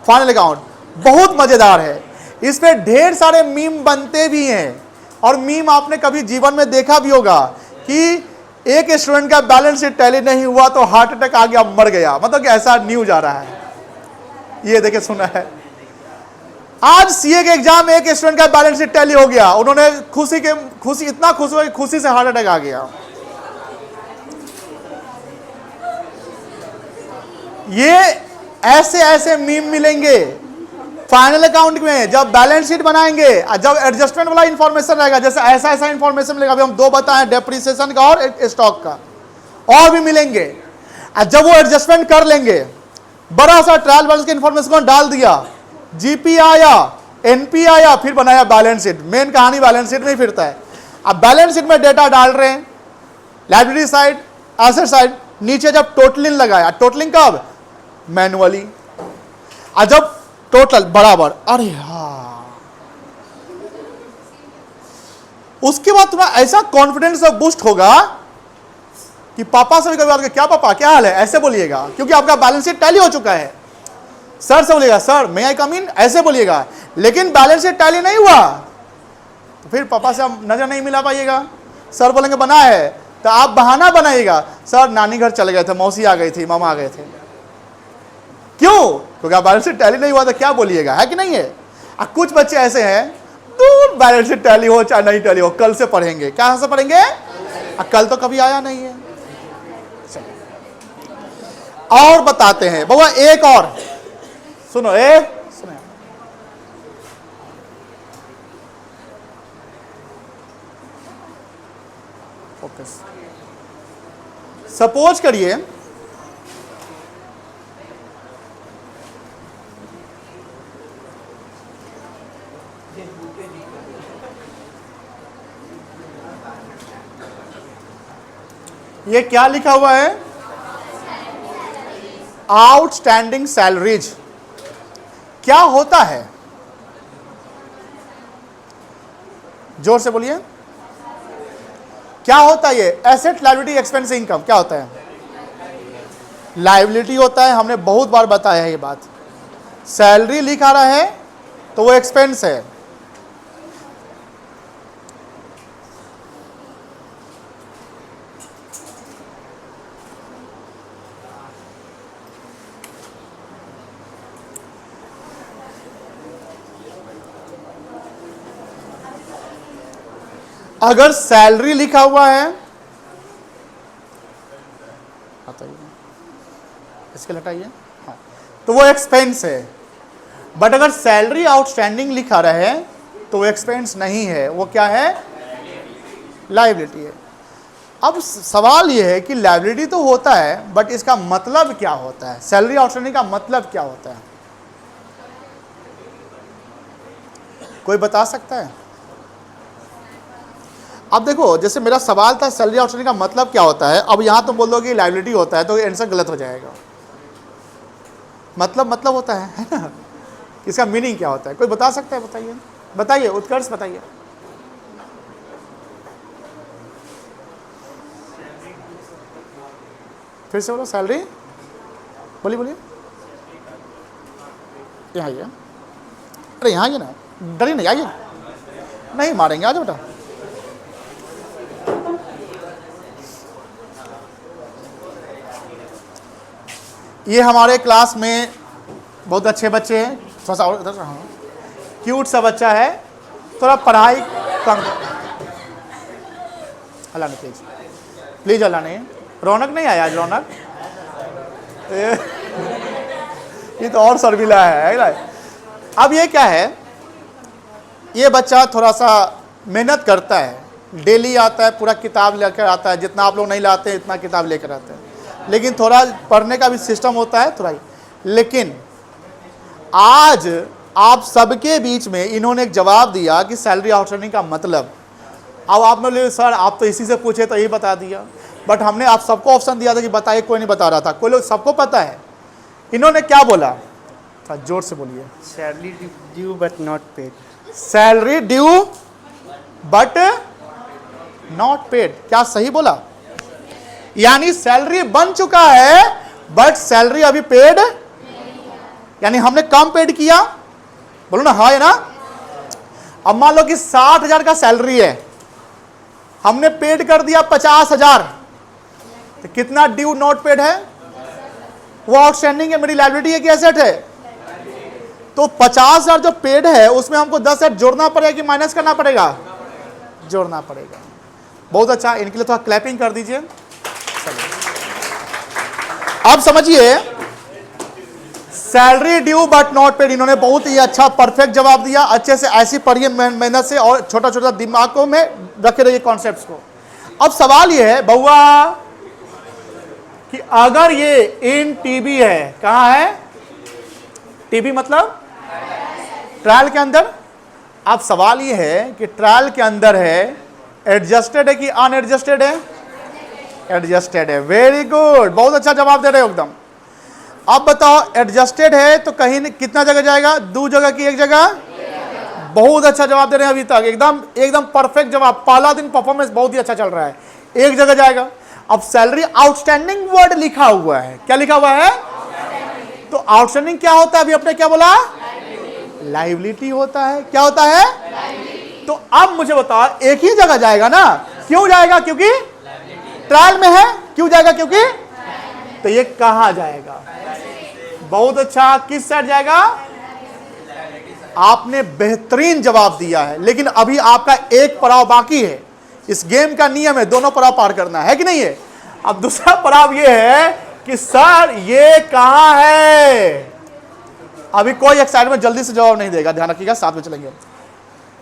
फाइनल अकाउंट। बहुत मजेदार है। इस पे ढेर सारे मीम बनते भी हैं, और मीम आपने कभी जीवन में देखा भी होगा कि एक स्टूडेंट का बैलेंस शीट टैली नहीं हुआ तो हार्ट अटैक आ गया, मर गया। मतलब कि ऐसा न्यूज आ रहा है। ये देखे, सुना है। आज सीए के एग्जाम में एक स्टूडेंट का बैलेंस शीट टैली हो गया, उन्होंने इतना खुश हुआ कि खुशी से हार्ट अटैक आ गया। ये ऐसे ऐसे मीम मिलेंगे फाइनल अकाउंट में जब बैलेंस शीट बनाएंगे, जब एडजस्टमेंट वाला इंफॉर्मेशन रहेगा। जैसे ऐसा ऐसा इंफॉर्मेशन मिलेगा, अभी हम दो बताए, डेप्रिसिएशन का और स्टॉक का, और भी मिलेंगे। जब वो एडजस्टमेंट कर लेंगे, बड़ा सा ट्रायल बैलेंस के इंफॉर्मेशन को डाल दिया, जीपी आया, एनपी आया, फिर बनाया बैलेंस शीट। मेन कहानी बैलेंस शीट में ही फिरता है। अब बैलेंस शीट में डेटा डाल रहे हैं, लायबिलिटी साइड, एसेट साइड, नीचे जब टोटलिंग लगाया, टोटलिंग कब? मैनुअली। जब टोटल बराबर, अरे हाँ, उसके बाद तुम्हारा ऐसा कॉन्फिडेंस बूस्ट होगा कि पापा से भी कभी बात करें, क्या पापा क्या हाल है, ऐसे बोलिएगा, क्योंकि आपका बैलेंस शीट टैली हो चुका है। सर से बोलिएगा, सर मे आई कम इन, ऐसे बोलिएगा। लेकिन बैलेंस शीट टैली नहीं हुआ तो फिर पापा से आप नजर नहीं मिला पाइएगा। सर बोलेंगे बना है तो आप बहाना बनाइएगा, सर नानी घर चले गए थे, मौसी आ गई थी, मामा आ गए थे। क्यों? क्योंकि बैलेंस शीट टैली नहीं हुआ तो क्या बोलिएगा, है कि नहीं है? कुछ बच्चे ऐसे हैं, दूर बैलेंस शीट टैली हो चाहे नहीं टैली हो, कल से पढ़ेंगे। क्या से पढ़ेंगे? कल तो कभी आया नहीं है। और बताते हैं बाबा, एक और सुनो, सुनो, फोकस। सपोज करिए ये क्या लिखा हुआ है? Outstanding salaries. क्या होता है? जोर से बोलिए, क्या होता है ये? एसेट, लायबिलिटी, एक्सपेंस, इनकम, क्या होता है? लायबिलिटी होता है, हमने बहुत बार बताया है ये बात। सैलरी लिखा रहा है तो वो एक्सपेंस है। अगर सैलरी लिखा हुआ है, इसके हटाइए, हाँ, तो वो एक्सपेंस है। बट अगर सैलरी आउटस्टैंडिंग लिखा रहे तो वो एक्सपेंस नहीं है, वो क्या है? लायबिलिटी है। अब सवाल ये है कि लायबिलिटी तो होता है बट इसका मतलब क्या होता है? सैलरी आउटस्टैंडिंग का मतलब क्या होता है? कोई बता सकता है? अब देखो, जैसे मेरा सवाल था सैलरी आउटस्टैंडिंग का मतलब क्या होता है, अब यहां तुम बोल दो कि लायबिलिटी होता है तो आंसर गलत हो जाएगा। मतलब होता है ना? इसका मीनिंग क्या होता है? कोई बता सकता है? बताइए, बताइए, उत्कर्ष बताइए। फिर से बोलो, सैलरी, बोलिए बोलिए। यहाँ आइए, अरे यहाँ आइए ना, डरिए नहीं, आइए, नहीं मारेंगे, आ जाओ बेटा। ये हमारे क्लास में बहुत अच्छे बच्चे हैं, थोड़ा सा और इधर, हाँ, क्यूट सा बच्चा है, थोड़ा पढ़ाई कम, अल्लाह ने प्लीज प्लीज, अल्लाह ने। रौनक नहीं आया आज, रौनक ये तो और शर्मिला है। अब ये क्या है, ये बच्चा थोड़ा सा मेहनत करता है, डेली आता है, पूरा किताब लेकर आता है, जितना आप लोग नहीं लाते हैं इतना किताब लेकर आता है, लेकिन थोड़ा पढ़ने का भी सिस्टम होता है थोड़ा ही। लेकिन आज आप सबके बीच में इन्होंने एक जवाब दिया कि सैलरी आउटस्टैंडिंग का मतलब। अब आप बोले सर आप तो इसी से पूछे तो यही बता दिया, बट हमने आप सबको ऑप्शन दिया था कि बताइए, कोई नहीं बता रहा था, कोई लोग सबको पता है। इन्होंने क्या बोला? जोर से बोलिए। Salary due but not paid. Salary due but not paid, क्या सही बोला? यानी सैलरी बन चुका है बट सैलरी अभी पेड, यानी हमने कम पेड किया। बोलो ना, हाँ है ना? अब मान लो कि 60,000 का सैलरी है, हमने पेड कर दिया 50,000, तो कितना ड्यू नॉट पेड है? वो आउटस्टैंडिंग है, मेरी लायबिलिटी है कि एसेट है? तो 50,000 जो पेड है उसमें हमको 10,000 जोड़ना पड़ेगा कि माइनस करना पड़ेगा? जोड़ना पड़ेगा। बहुत अच्छा, इनके लिए थोड़ा क्लैपिंग कर दीजिए। अब समझिए, salary due but not paid, इन्होंने बहुत ही अच्छा परफेक्ट जवाब दिया। अच्छे से ऐसी पढ़िए मेहनत से और छोटा छोटा दिमागों में रखे रहिए कॉन्सेप्ट्स को। अब सवाल ये है बउआ कि अगर ये इन टीबी है, कहां है टीबी? मतलब ट्रायल के अंदर। अब सवाल ये है कि ट्रायल के अंदर है, एडजस्टेड है कि अनएडजस्टेड है? एडजस्टेड है। वेरी गुड, बहुत अच्छा जवाब दे रहे हो एकदम। अब बताओ, एडजस्टेड है तो कहीं कितना जगह जाएगा? 2 जगह की 1 जगह? बहुत अच्छा जवाब दे रहे हैं अभी तक, एकदम एकदम परफेक्ट जवाब। पहला दिन परफॉर्मेंस बहुत ही अच्छा चल रहा है। 1 जगह जाएगा। अब सैलरी आउटस्टैंडिंग वर्ड लिखा हुआ है, क्या लिखा हुआ है? तो आउटस्टैंडिंग क्या होता है? अभी आपने क्या बोला? लायबिलिटी होता है। क्या होता है? तो अब मुझे बताओ, एक ही जगह जाएगा ना? क्यों जाएगा? क्योंकि ट्रायल में है। क्यों जाएगा? क्योंकि तो ये कहां जाएगा? बहुत अच्छा, किस साइड जाएगा? आपने बेहतरीन जवाब दिया है, लेकिन अभी आपका एक पड़ाव बाकी है। इस गेम का नियम है दोनों पड़ाव पार करना है कि नहीं है? अब दूसरा पड़ाव ये है कि सर ये कहां है? अभी कोई एक साइड में जल्दी से जवाब नहीं देगा, ध्यान रखिएगा, साथ में चलेंगे।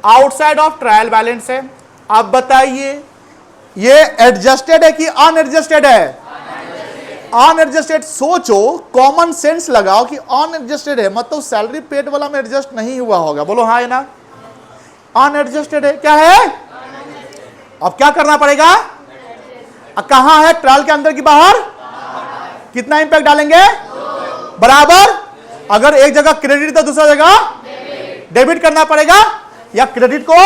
आउटसाइड ऑफ ट्रायल बैलेंस है। अब बताइए ये एडजस्टेड है कि अनएडजस्टेड है? अनएडजस्टेड। सोचो, कॉमन सेंस लगाओ कि अनएडजस्टेड है, मतलब सैलरी पेड वाला में एडजस्ट नहीं हुआ होगा। बोलो हाँ या ना? अनएडजस्टेड है। क्या है? अब क्या करना पड़ेगा? कहां है? ट्रायल के अंदर की बाहर? कितना इंपैक्ट डालेंगे? बराबर। अगर एक जगह क्रेडिट तो दूसरा जगह डेबिट करना पड़ेगा, या क्रेडिट को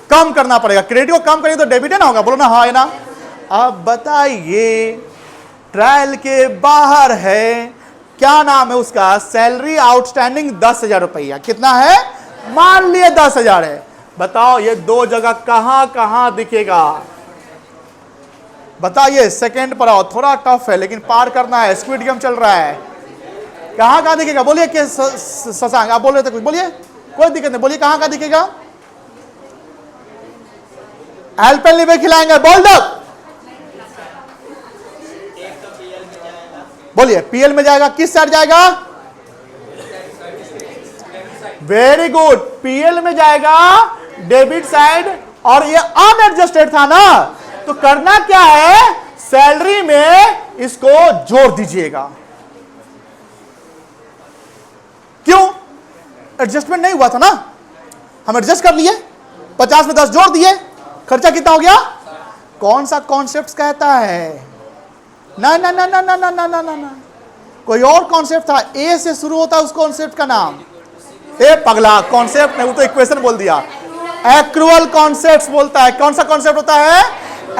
कम करना पड़ेगा? क्रेडिट को कम करेंगे तो डेबिट है ना होगा। बोलो ना हाँ है ना? अब बताइए, ट्रायल के बाहर है, क्या नाम है उसका? सैलरी आउटस्टैंडिंग 10,000 रुपया। कितना है? मान लिए 10,000 है। बताओ ये दो जगह कहां कहां दिखेगा? बताइए, सेकंड पर आओ, थोड़ा टफ है लेकिन पार करना है, स्क्विड गेम चल रहा है। कहां कहां दिखेगा? बोलिए। के शशांक आप बोल रहे थे कुछ, बोलिए। कोई दिक्कत नहीं, बोलिए कहां कहां दिखेगा? एल्पेनलिबे खिलाएंगे, बोल दो। बोलिए पीएल में जाएगा। किस साइड जाएगा? वेरी गुड, पीएल में जाएगा, डेबिट साइड। और ये अनएडजस्टेड था ना, तो करना क्या है? सैलरी में इसको जोड़ दीजिएगा। क्यों? एडजस्टमेंट नहीं हुआ था ना, हम एडजस्ट कर लिए, 50 में 10 जोड़ दिए, खर्चा कितना हो गया? कौन सा कॉन्सेप्ट कहता है? ना ना ना ना ना ना ना ना ना, कोई और कॉन्सेप्ट था, ए से शुरू होता है उस कॉन्सेप्ट का नाम। ए पगला, कॉन्सेप्ट नहीं, वो तो इक्वेशन बोल दिया। एक्रूअल कॉन्सेप्ट बोलता है। कौन सा कॉन्सेप्ट होता है?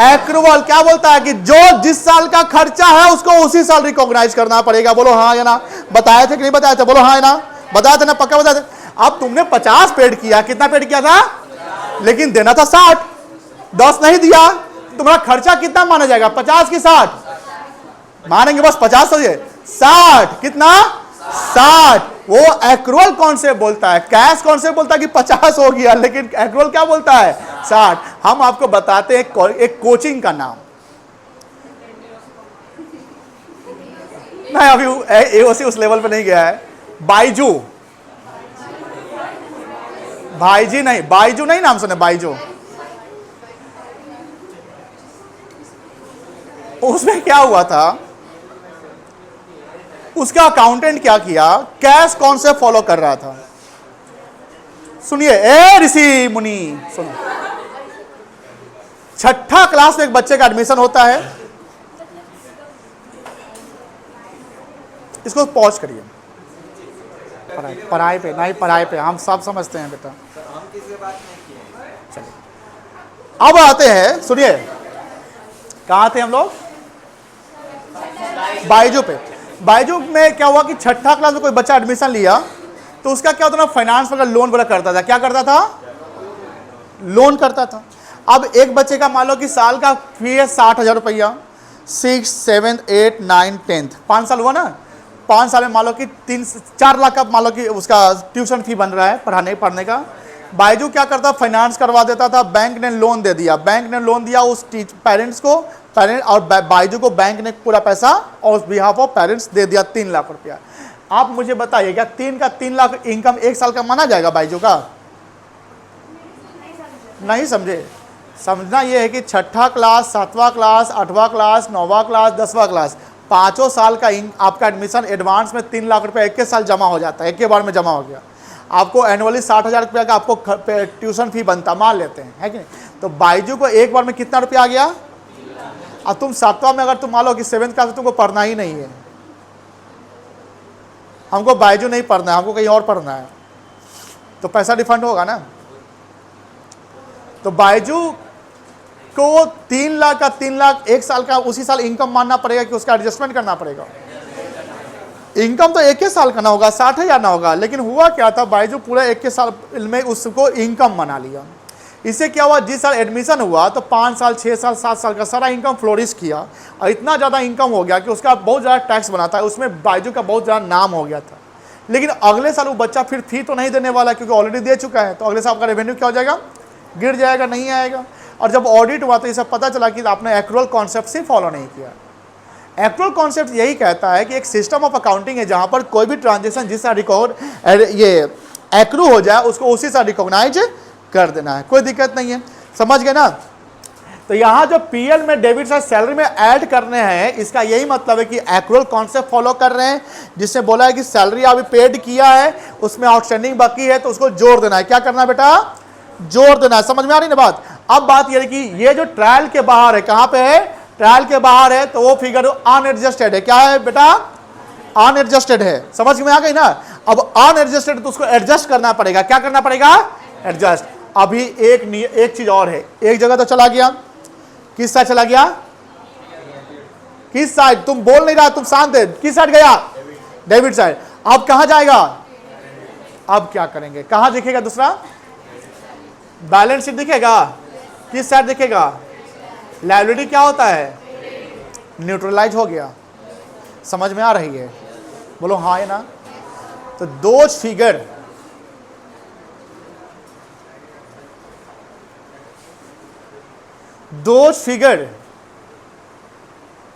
एक्रूअल। क्या बोलता है कि जो जिस साल का खर्चा है उसको उसी साल रिकॉग्नाइज करना पड़ेगा। बोलो हाँ या ना? बताए थे कि नहीं बताए थे? बोलो हाँ या ना? बताया था ना? पक्का बताया था। अब तुमने 50 पेड किया, कितना पेड किया था? लेकिन देना था 60, 10 नहीं दिया, तुम्हारा खर्चा कितना माना जाएगा? 50 की 60 मानेंगे? बस 50 हो, 60 कितना? 60। वो एक्रूअल कॉन्सेप्ट बोलता है, कैश कॉन्सेप्ट बोलता है कि 50 हो गया, लेकिन एक्रूअल क्या बोलता है? 60। हम आपको बताते हैं एक कोचिंग का नाम। मैं अभी एओसी उस लेवल पे नहीं गया है। बाइजू, भाईजी नहीं, बाइजू नहीं नाम सुने? बाइजू। उसमें क्या हुआ था? उसका अकाउंटेंट क्या किया? कैश कॉन्सेप्ट फॉलो कर रहा था। सुनिए ए ऋषि मुनि, सुनो। छठा क्लास में एक बच्चे का एडमिशन होता है। इसको पॉज करिए। पढ़ाई पे नहीं, पढ़ाई पे हम सब समझते हैं बेटा। चलिए अब आते हैं, सुनिए कहां थे हम लोग? बाइजू पे। बाइजू में क्या हुआ कि छठा क्लास में कोई बच्चा एडमिशन लिया, तो उसका क्या होता था? फाइनेंस वगैरह लोन वगैरह करता था। क्या करता था? लोन करता था। अब एक बच्चे का मान लो कि साल का फी है 60,000 रुपया, 6, 7, 8, 9, 10, 5 साल हुआ ना? 5 साल में मान लो कि 3-4 लाख का मान लो कि उसका ट्यूशन फी बन रहा है पढ़ने का। बाइजू क्या करता? फाइनेंस करवा देता था। बैंक ने लोन दे दिया, बैंक ने लोन दिया उस पेरेंट्स को, और बाइजू को बैंक ने पूरा पैसा और बिहाफ ऑफ पेरेंट्स दे दिया 3 लाख रुपया। आप मुझे बताइए, क्या 3 लाख इनकम एक साल का माना जाएगा बाइजू का? नहीं समझे? समझना यह है कि छठा क्लास, 7वां क्लास, 8वां क्लास, 9वां क्लास, 10वां क्लास, 5 साल का आपका एडमिशन एडवांस में 3 लाख रुपया एक के साल जमा हो जाता है, एक के बार में जमा हो गया। आपको एनुअली 60,000 रुपया का आपको ट्यूशन फी बनता, मान लेते हैं, है कि नहीं? तो बाइजू को एक बार में कितना रुपया आ गया? अब तुम 7वां में अगर तुम मान लो कि 7th क्लास में तुमको पढ़ना ही नहीं है, हमको बाइजू नहीं पढ़ना है, हमको कहीं और पढ़ना है, तो पैसा रिफंड होगा ना? तो बाइजू उसको 3 लाख का 3 लाख एक साल का उसी साल इनकम मानना पड़ेगा कि उसका एडजस्टमेंट करना पड़ेगा? इनकम तो एक ही साल का ना होगा, 60,000 ना होगा। लेकिन हुआ क्या था, बायजू पूरा एक के साल में उसको इनकम बना लिया। इससे क्या हुआ, जिस साल एडमिशन हुआ तो 5 साल 6 साल 7 साल का सारा इनकम फ्लोरिश किया और इतना ज़्यादा इनकम हो गया कि उसका बहुत ज़्यादा टैक्स बना था, उसमें बायजू का बहुत ज़्यादा नाम हो गया था। लेकिन अगले साल वो बच्चा फिर फी तो नहीं देने वाला क्योंकि ऑलरेडी दे चुका है, तो अगले साल आपका रेवेन्यू क्या हो जाएगा, गिर जाएगा, नहीं आएगा। और जब ऑडिट हुआ तो ये सब पता चला कि आपने एक्रूअल कॉन्सेप्ट से फॉलो नहीं किया। एक्रूअल कॉन्सेप्ट यही कहता है कि एक सिस्टम ऑफ अकाउंटिंग है जहां पर कोई भी ट्रांजेक्शन जिसका रिकॉर्ड ये एक्रू हो जाए उसको उसी से रिकॉग्नाइज कर देना है, कोई दिक्कत नहीं है, समझ गए ना। तो यहाँ जो पीएल में डेबिट साइड सैलरी में ऐड करने हैं, इसका यही मतलब है कि एक्रूअल कॉन्सेप्ट फॉलो कर रहे हैं, जिससे बोला है कि सैलरी अभी पेड किया है, उसमें आउटस्टैंडिंग बाकी है तो उसको जोड़ देना है। क्या करना है बेटा, जोड़ देना है। समझ में आ रही ना बात। अब बात यह है कि ये जो ट्रायल के बाहर है, कहां पे है, ट्रायल के बाहर है, तो वो फिगर अनएडजस्टेड है। क्या है बेटा, अनएडजस्टेड है। समझ में आ गई ना। अब अनएडजस्टेड तो उसको एडजस्ट करना पड़ेगा। क्या करना पड़ेगा, एडजस्ट। अभी एक चीज और है, एक जगह तो चला गया, किस साइड चला गया, किस साइड, तुम बोल नहीं रहा, तुम शांत है, किस साइड गया, डेबिट साइड। अब कहां जाएगा, अब क्या करेंगे, कहां दिखेगा दूसरा, बैलेंस शीट दिखेगा, किस साइड दिखेगा, लायबिलिटी क्या होता है, न्यूट्रलाइज हो गया। समझ में आ रही है, बोलो हाँ है ना। तो those figure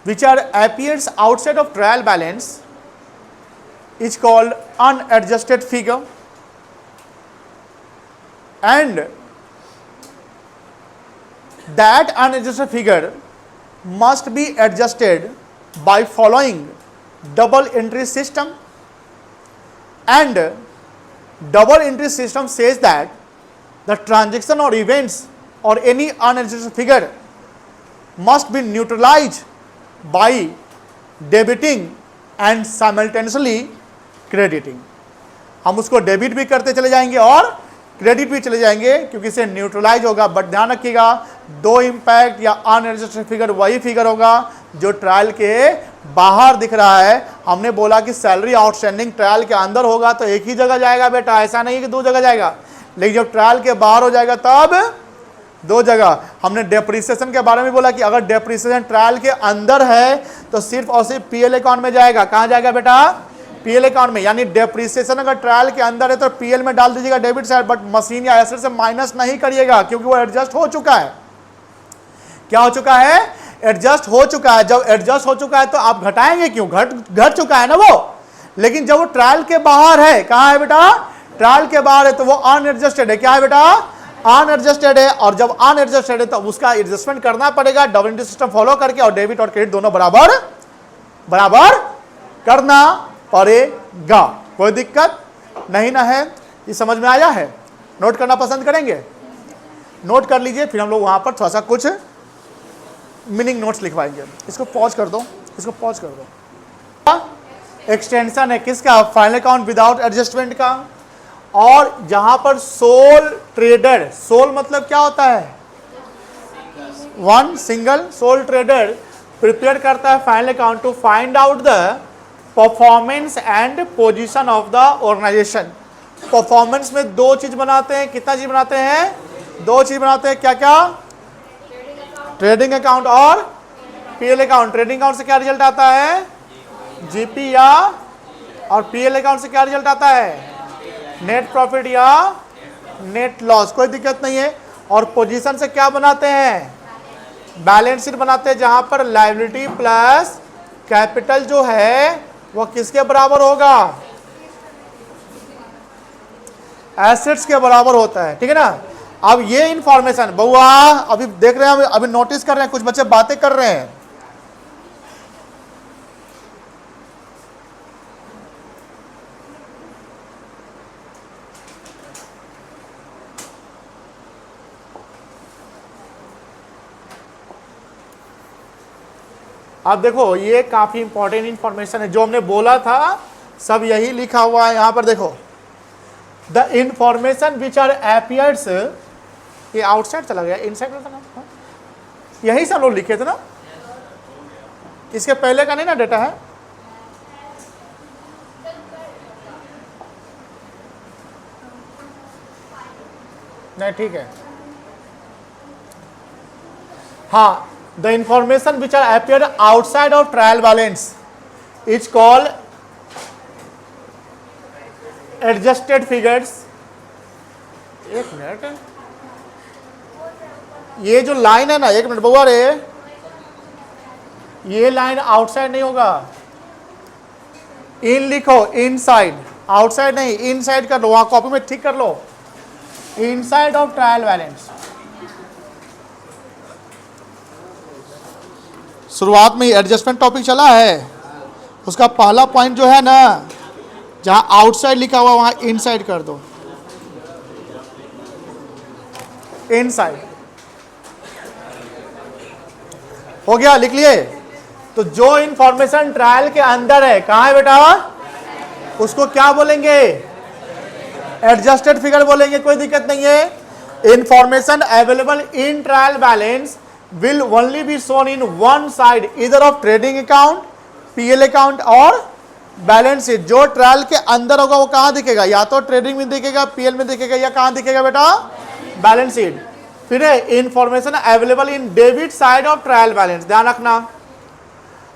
which are appears outside of trial balance is called unadjusted figure, and that unadjusted figure must be adjusted by following double entry system, and double entry system says that the transaction or events or any unadjusted figure must be neutralized by debiting and simultaneously crediting। हम उसको debit भी करते चले जाएंगे और credit भी चले जाएंगे क्योंकि इसे न्यूट्रलाइज होगा। बट ध्यान रखिएगा, दो इम्पैक्ट या अनएडजस्टेड फिगर वही फिगर होगा जो ट्रायल के बाहर दिख रहा है। हमने बोला कि सैलरी आउटस्टैंडिंग ट्रायल के अंदर होगा तो एक ही जगह जाएगा बेटा, ऐसा नहीं है कि दो जगह जाएगा। लेकिन जब ट्रायल के बाहर हो जाएगा तब दो जगह। हमने डेप्रिसिएशन के बारे में बोला कि अगर डेप्रिसिएशन ट्रायल के अंदर है तो सिर्फ और सिर्फ पीएल अकाउंट में जाएगा। कहां जाएगा बेटा, पीएल अकाउंट में। यानी डेप्रिसिएशन अगर ट्रायल के अंदर है तो पीएल में डाल दीजिएगा डेबिट साइड, बट मशीन या एसेट से माइनस नहीं करिएगा क्योंकि वो एडजस्ट हो चुका है। क्या हो चुका है, एडजस्ट हो चुका है। जब एडजस्ट हो चुका है तो आप घटाएंगे क्यों, घट चुका है ना वो। लेकिन जब वो ट्रायल के बाहर है, कहां है बेटा, ट्रायल के बाहर है, तो वो अनएडजस्टेड है। क्या है बेटा, अनएडजस्टेड है। और जब अनएडजस्टेड है तो उसका एडजस्टमेंट करना पड़ेगा डबल एंट्री सिस्टम फॉलो करके, और डेबिट और क्रेडिट दोनों बराबर बराबर करना पड़ेगा। कोई दिक्कत नहीं ना है, ये समझ में आया है। नोट करना पसंद करेंगे, नोट कर लीजिए, फिर हम लोग वहां पर थोड़ा सा कुछ मीनिंग नोट्स लिखवाएंगे। इसको पॉज कर दो, इसको पॉज कर दो। एक्सटेंशन है किसका, फाइनल अकाउंट विदाउट एडजस्टमेंट का। और जहां पर सोल ट्रेडर, सोल मतलब क्या होता है, one single sole trader prepare करता है final account to find out the performance and position of the organisation. Performance में दो चीज बनाते हैं, कितना चीज बनाते हैं, दो चीज बनाते हैं। क्या क्या, ट्रेडिंग अकाउंट और पीएल अकाउंट। ट्रेडिंग अकाउंट से क्या रिजल्ट आता है, जीपी या, और पीएल अकाउंट से क्या रिजल्ट आता है, नेट प्रॉफिट या नेट लॉस। कोई दिक्कत नहीं है। और पोजीशन से क्या बनाते हैं, बैलेंस शीट बनाते हैं जहां पर लायबिलिटी प्लस कैपिटल जो है वो किसके बराबर होगा, एसेट्स के बराबर होता है। ठीक है ना। अब ये इंफॉर्मेशन बउआ अभी देख रहे हैं, अभी नोटिस कर रहे हैं, कुछ बच्चे बातें कर रहे हैं। अब देखो ये काफी इंपॉर्टेंट इंफॉर्मेशन है, जो हमने बोला था सब यही लिखा हुआ है यहां पर। देखो, the information which are appears, ये आउटसाइड चला गया, इनसाइड था ना, यही से हम लोग लिखे थे ना, इसके पहले का नहीं ना डेटा है। नहीं ठीक है। हाँ, the information which are appear outside of trial balance is called adjusted figures. एक मिनट, ये जो लाइन है ना, एक मिनट बउआ रे, ये लाइन आउटसाइड नहीं होगा, इन लिखो, इनसाइड, आउटसाइड नहीं, इनसाइड कर लो, वहां कॉपी में ठीक कर लो, इनसाइड ऑफ ट्रायल बैलेंस। शुरुआत में एडजस्टमेंट टॉपिक चला है, उसका पहला पॉइंट जो है ना, जहां आउटसाइड लिखा हुआ वहां इनसाइड कर दो, इनसाइड हो गया, लिख लिए। तो जो इंफॉर्मेशन ट्रायल के अंदर है, कहां है बेटा, उसको क्या बोलेंगे, एडजस्टेड फिगर बोलेंगे, कोई दिक्कत नहीं है। Information available in trial balance will only be shown in one side इधर of trading account, PL account और बैलेंस शीट। जो ट्रायल के अंदर होगा वो कहां दिखेगा, या तो ट्रेडिंग में दिखेगा, पीएल में दिखेगा, या कहां दिखेगा बेटा, बैलेंस शीट। फिर है information available in debit side of trial balance. ध्यान रखना,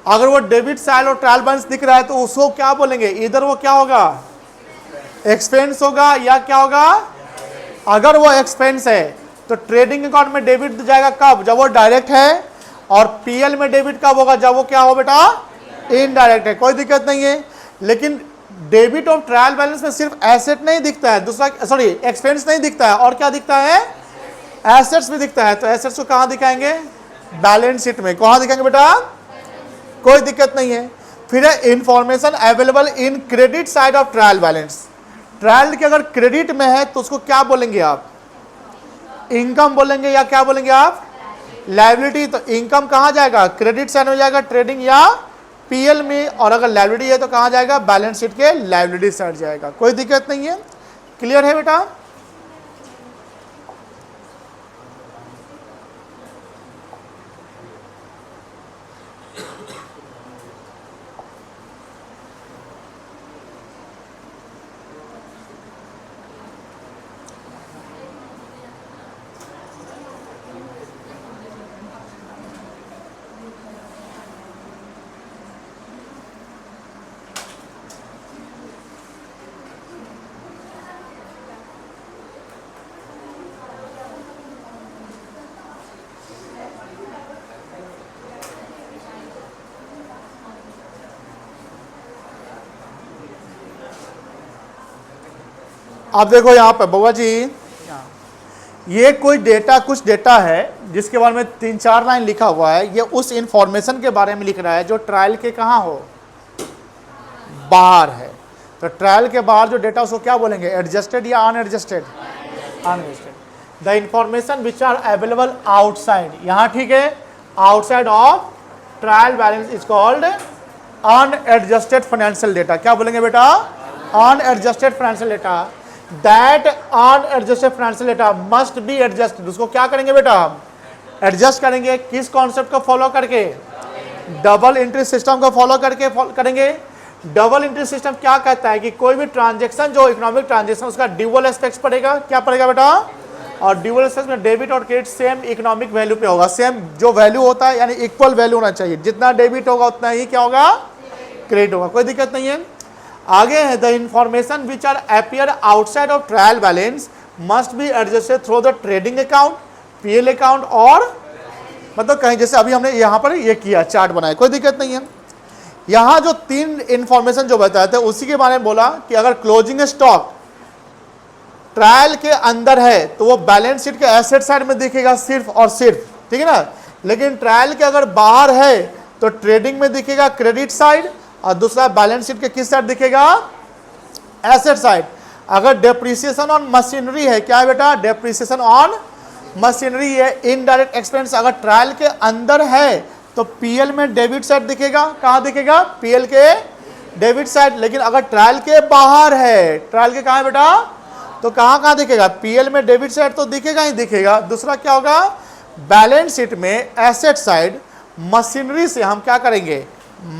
अगर वो डेबिट साइड और ट्रायल बैलेंस दिख रहा है तो उसको क्या बोलेंगे, इधर वो क्या होगा, एक्सपेंस होगा, या क्या होगा, अगर वो एक्सपेंस है तो ट्रेडिंग अकाउंट में डेबिट जाएगा कब, जब वो डायरेक्ट है, और पीएल में डेबिट कब होगा, जब वो क्या हो बेटा, इनडायरेक्ट है, कोई दिक्कत नहीं है। लेकिन डेबिट ऑफ ट्रायल बैलेंस में सिर्फ एसेट नहीं दिखता है, दूसरा सॉरी एक्सपेंस नहीं दिखता है, और क्या दिखता है, एसेट्स भी दिखता है। तो एसेट्स को कहां दिखाएंगे, बैलेंस शीट में। कहां दिखाएंगे बेटा, कोई दिक्कत नहीं है। फिर है information available in credit side of trial balance. Trial के अगर क्रेडिट में है तो उसको क्या बोलेंगे आप, इनकम बोलेंगे, या क्या बोलेंगे आप, लायबिलिटी। तो इनकम कहां जाएगा, क्रेडिट साइड में जाएगा, ट्रेडिंग या पीएल में, और अगर लायबिलिटी है तो कहां जाएगा, बैलेंस शीट के लायबिलिटी साइड जाएगा, कोई दिक्कत नहीं है। क्लियर है बेटा। अब देखो यहां पर बउआ जी, ये कोई डेटा, कुछ डेटा है जिसके बारे में 3-4 लाइन लिखा हुआ है, ये उस इंफॉर्मेशन के बारे में लिख रहा है जो ट्रायल के कहां हो, बाहर है। तो ट्रायल के बाहर जो डेटा उसको क्या बोलेंगे, एडजस्टेड या unadjusted, unadjusted. The information which are available outside, यहां ठीक है, outside of trial balance is called unadjusted financial data. क्या बोलेंगे बेटा, unadjusted financial data. That unadjusted financial data must be adjusted. उसको क्या करेंगे बेटा, हम एडजस्ट करेंगे। किस कॉन्सेप्ट को फॉलो करके, डबल एंट्री सिस्टम को फॉलो करके करेंगे। डबल एंट्री सिस्टम क्या कहता है कि कोई भी ट्रांजेक्शन जो इकोनॉमिक ट्रांजेक्शन, उसका ड्यूअल एस्पेक्ट्स पड़ेगा, क्या पड़ेगा बेटा, और ड्यूअल एस्पेक्ट्स में डेबिट और क्रेडिट सेम इकोनॉमिक वैल्यू पे होगा, सेम जो वैल्यू होता है, यानी इक्वल वैल्यू होना चाहिए, जितना डेबिट होगा उतना ही क्या होगा, क्रेडिट होगा, कोई दिक्कत नहीं है। आगे है the information which are appear outside of trial balance must be adjusted through the trading account, PL account, और मतलब कहीं जैसे अभी हमने यहां पर ये किया, चार्ट बनाया, कोई दिक्कत नहीं है। यहां जो 3 इंफॉर्मेशन जो बताए थे उसी के बारे में बोला कि अगर क्लोजिंग स्टॉक ट्रायल के अंदर है तो वो बैलेंस शीट के एसेट साइड में दिखेगा सिर्फ और सिर्फ, ठीक है ना। लेकिन ट्रायल के अगर बाहर है तो ट्रेडिंग में दिखेगा क्रेडिट साइड, और दूसरा बैलेंस शीट के किस साइड दिखेगा, एसेट साइड। अगर डेप्रिसिएशन ऑन मशीनरी है, क्या है बेटा, डेप्रिसिएशन ऑन मशीनरी है, इनडायरेक्ट एक्सपेंस, अगर ट्रायल के अंदर है तो पीएल में डेबिट साइड दिखेगा, कहां दिखेगा, पीएल के डेबिट साइड। लेकिन अगर ट्रायल के बाहर है, ट्रायल के कहां है बेटा, तो कहां दिखेगा, पीएल में डेबिट साइड तो दिखेगा ही दिखेगा, दूसरा क्या होगा, बैलेंस शीट में एसेट साइड मशीनरी से हम क्या करेंगे,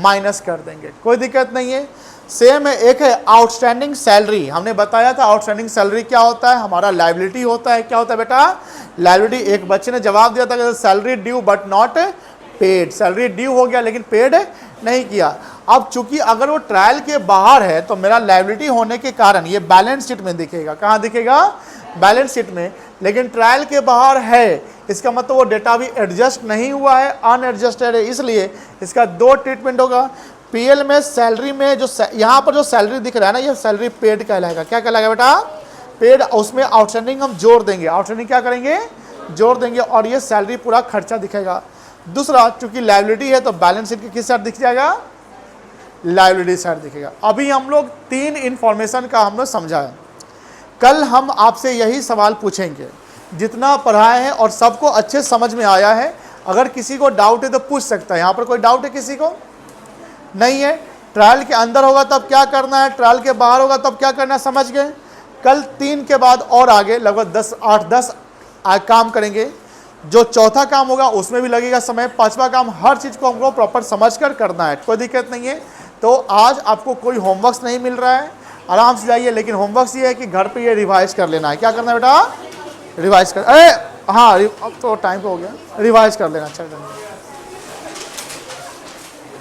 माइनस कर देंगे, कोई दिक्कत नहीं है। सेम है, एक है आउटस्टैंडिंग सैलरी, हमने बताया था आउटस्टैंडिंग सैलरी क्या होता है, हमारा लायबिलिटी होता है। क्या होता है बेटा, लायबिलिटी। एक बच्चे ने जवाब दिया था कि salary due but not paid, salary due हो गया लेकिन पेड नहीं किया। अब चूंकि अगर वो ट्रायल के बाहर है तो मेरा लायबिलिटी होने के कारण ये बैलेंस शीट में दिखेगा। कहाँ दिखेगा, बैलेंस शीट में। लेकिन ट्रायल के बाहर है, इसका मतलब वो डेटा भी एडजस्ट नहीं हुआ है, अनएडजस्टेड है, इसलिए इसका दो ट्रीटमेंट होगा। पीएल में सैलरी में जो यहाँ पर जो सैलरी दिख रहा है ना, ये सैलरी पेड कहलाएगा। क्या कहलाएगा बेटा, पेड। उसमें आउटस्टैंडिंग हम जोड़ देंगे, आउटस्टैंडिंग क्या करेंगे, जोड़ देंगे, और ये सैलरी पूरा खर्चा दिखेगा। दूसरा, चूंकि लायबिलिटी है तो बैलेंस शीट की किस साइड दिख जाएगा, लायबिलिटी साइड दिखेगा। अभी हम लोग 3 इंफॉर्मेशन का हमने समझा है। कल हम आपसे यही सवाल पूछेंगे, जितना पढ़ाए हैं और सबको अच्छे समझ में आया है। अगर किसी को डाउट है तो पूछ सकता है। यहाँ पर कोई डाउट है किसी को, नहीं है। ट्रायल के अंदर होगा तब क्या करना है, ट्रायल के बाहर होगा तब क्या करना है, समझ गए। कल 3 के बाद और आगे लगभग 8-10 काम करेंगे। जो चौथा काम होगा उसमें भी लगेगा समय। 5वां काम हर चीज़ को हमको प्रॉपर समझ कर करना है, कोई दिक्कत नहीं है। तो आज आपको कोई होमवर्क नहीं मिल रहा है, आराम से जाइए। लेकिन होमवर्क ये है कि घर पे ये रिवाइज कर लेना है। क्या करना है बेटा, रिवाइज कर, अरे हाँ अब तो टाइम हो गया, रिवाइज कर लेना। चल